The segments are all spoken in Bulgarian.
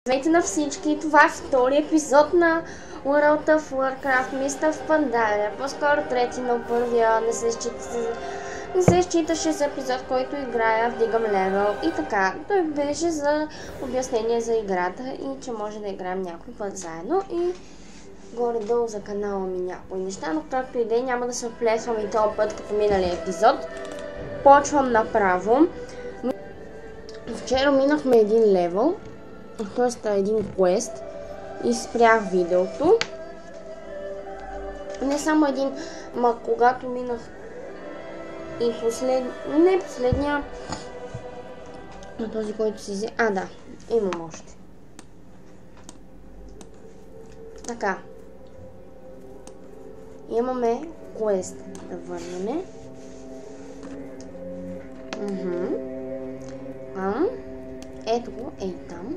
Здравейте на всички, това е втори епизод на World of Warcraft Mist в Pandaria. По-скоро трети, но първия не се считаше за епизод, който играя, вдигам левел и така. Той беше за обяснение за играта и че може да играем някой път заедно и горе-долу за канала ми някои неща, но както и да е, няма да се вплесвам и този път като миналия епизод. Почвам направо. Вчера минахме един левел, т.е. един квест и спрях видеото. Не само един, ма когато минах и не последния, но този, който си взе. Да, имам още. Така. Имаме квест да върнем. Ето го, ей там.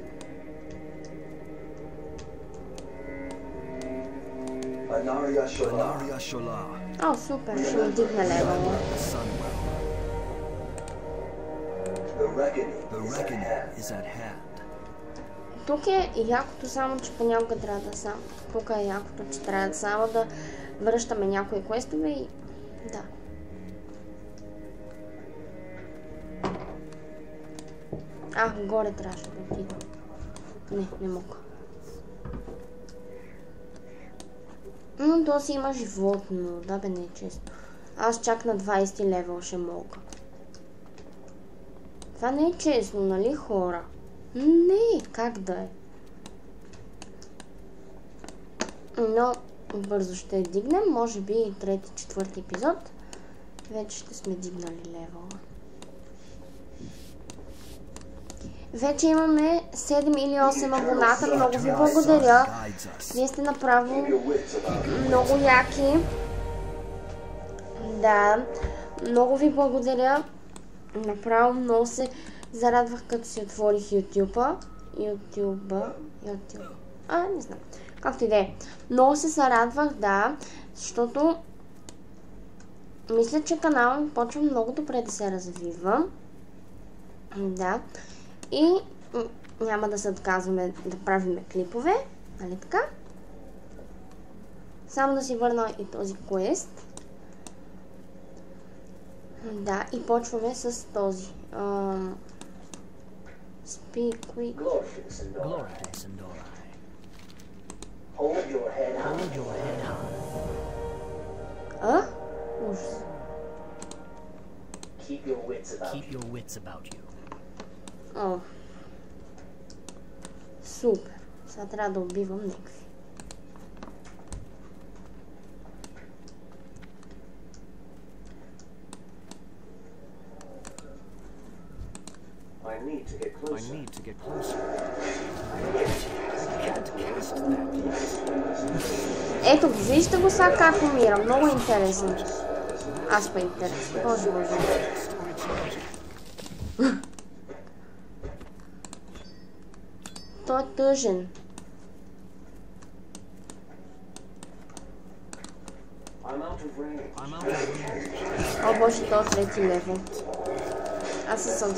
О, супер, ще ми дигна левела. Тук е якото, само че понякога трябва да сам. Тук е якото, че трябва да само да връщаме някои квестове и... да. Горе трябваше да отида. Не мога. Но то си има животно. Да бе, не е често. Аз чак на 20 левел ще мога. Това не е честно, нали хора? Не, как да е? Но бързо ще дигнем. Може би и трети, четвърти епизод. Вече ще сме дигнали левела. Вече имаме 7 или 8 абоната. Много ви благодаря. Вие сте направо много яки. Да, много ви благодаря. Направо много се зарадвах, като си отворих YouTube. Не знам. Както и да е. Много се зарадвах, да, защото мисля, че каналът почва много добре да се развива. Да. И няма да се отказваме да правим клипове, нали така? Само да си върна и този квест. Да, и почваме с този. Speak quick. Hold your head high. Ужас. Keep your wits about you. Супер. Сега трябва да убивам някакви. I need to get closer. Ето, вижте го сега как умира. Много интересно. Аз па интересно. Боже. Той е тъжен. О боже, той е трети левел. Аз съм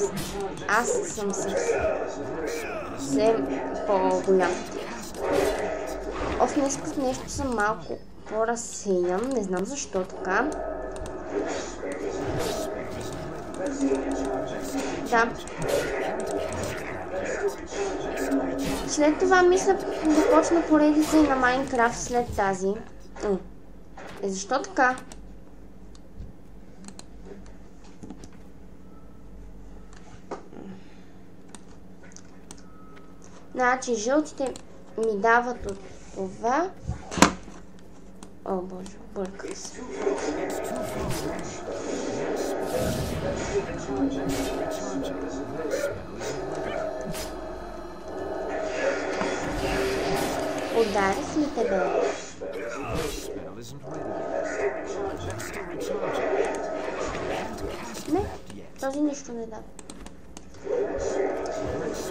съвсем по-голям. Днес нещо съм малко по-разсеян. Не знам защо така. Да. След това мисля да почна поредица и на Майнкрафт след тази. Защо така? Значи жълтите ми дават от това. О боже, бърках се. Ударих ли тебе? Не, този нищо не дава.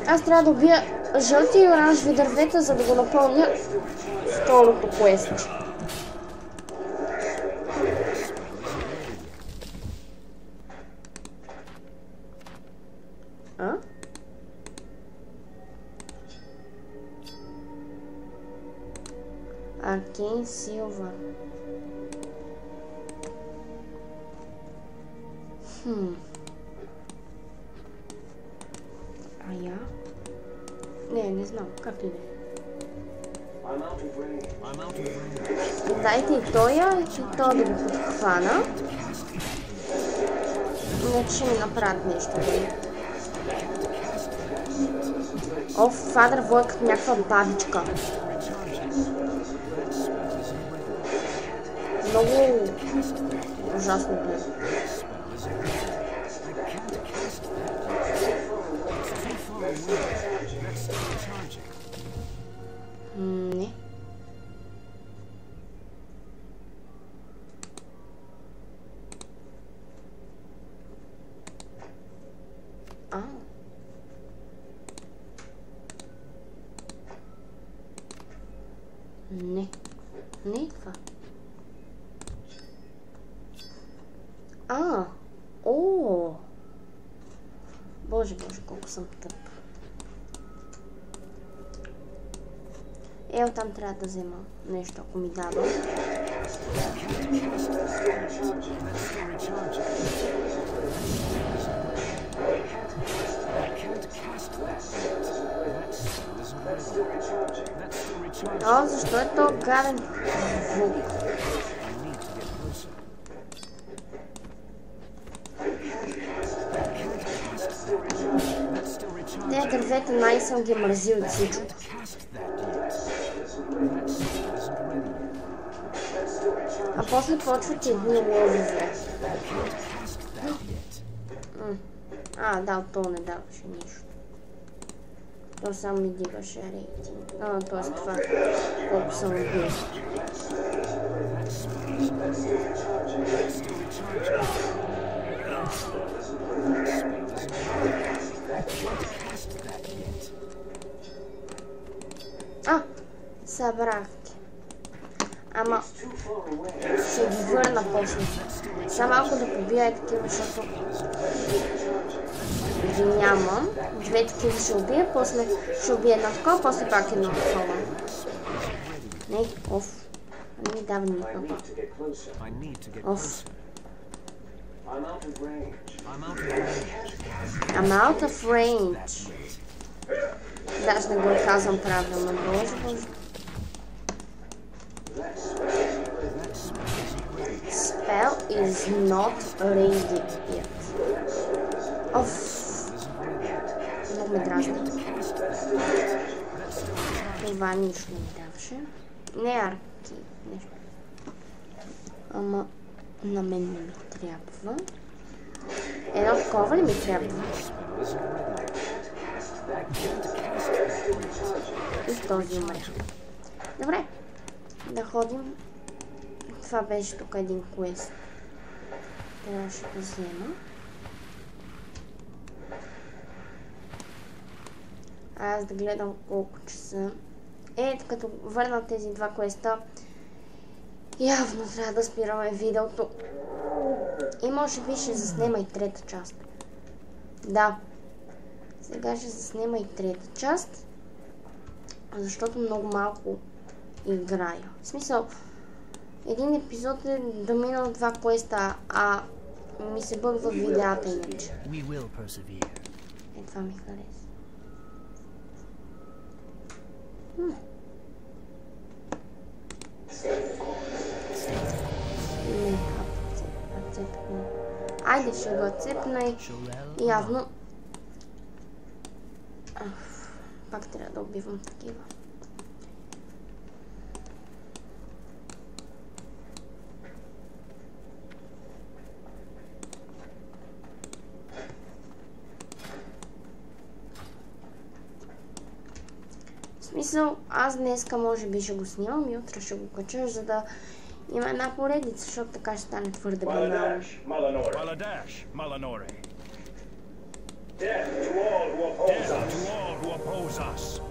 Аз трябва да убия жълти и оранжеви дървета, за да го напълня второто квест. Arcane Silver. А я? Не знам. Както и да е. Дайте и тоя, и то да го подхвана. Иначе ще ми направят нещо. Фадър вой като някаква бабичка. Много ужасно бе. Не. Не. Не е това. О! Боже, колко съм тъп. Оттам трябва да взема нещо, ако ми дава. Защо е то гаден звук? Те дървета най-съм ги мързил от всичко. А после почват едни лозове. Да, от това не даваше нищо. То само ми дигаше рейтинг. Т.е. това, колко съм убил. Събрах ги. Ама ще ги върна после. Само малко да побия и такива, защото ги нямам. Две такива ще убия, после ще убия една такова, после пак едно такова. Не, не ми дава никаква. I'm out of range. Даже не го казвам правилно. Боже. Spell is not ready yet. Много ме дразни. Това нищо не ми даваше. Не арки. Нещо. Ама на мен не ми трябва. Едно такова ли ми трябва? И този умря. Добре. Да ходим. Това беше тук един квест. Трябваше да взема. Аз да гледам колко часа. Като върна тези два квеста, явно трябва да спираме видеото. И може би ще заснема и трета част. Да. Сега ще заснема и трета част. Защото много малко играя. В смисъл, един епизод е да мина два квеста, а ми се бъгва видеята иначе. Това ми хареса. Айде ще го цепна и явно пак трябва да убивам такива. В смисъл, аз днеска може би ще го снимам и утре ще го кача, за да има една поредица, защото така ще стане твърде банално. Death to all who oppose us.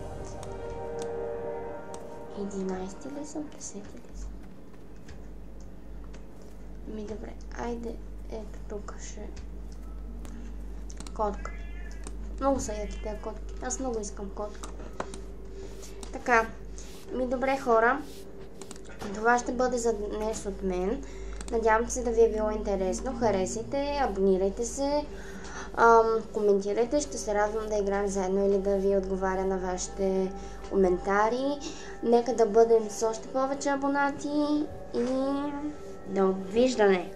11 ли съм? 10 ли съм? Добре, айде, ето тук ще... Котка. Много са яки тези котки. Аз много искам котка. Така, добре хора. Това ще бъде за днес от мен. Надявам се да ви е било интересно. Харесайте, абонирайте се, коментирайте. Ще се радвам да играем заедно или да ви отговаря на вашите коментари. Нека да бъдем с още повече абонати и довиждане!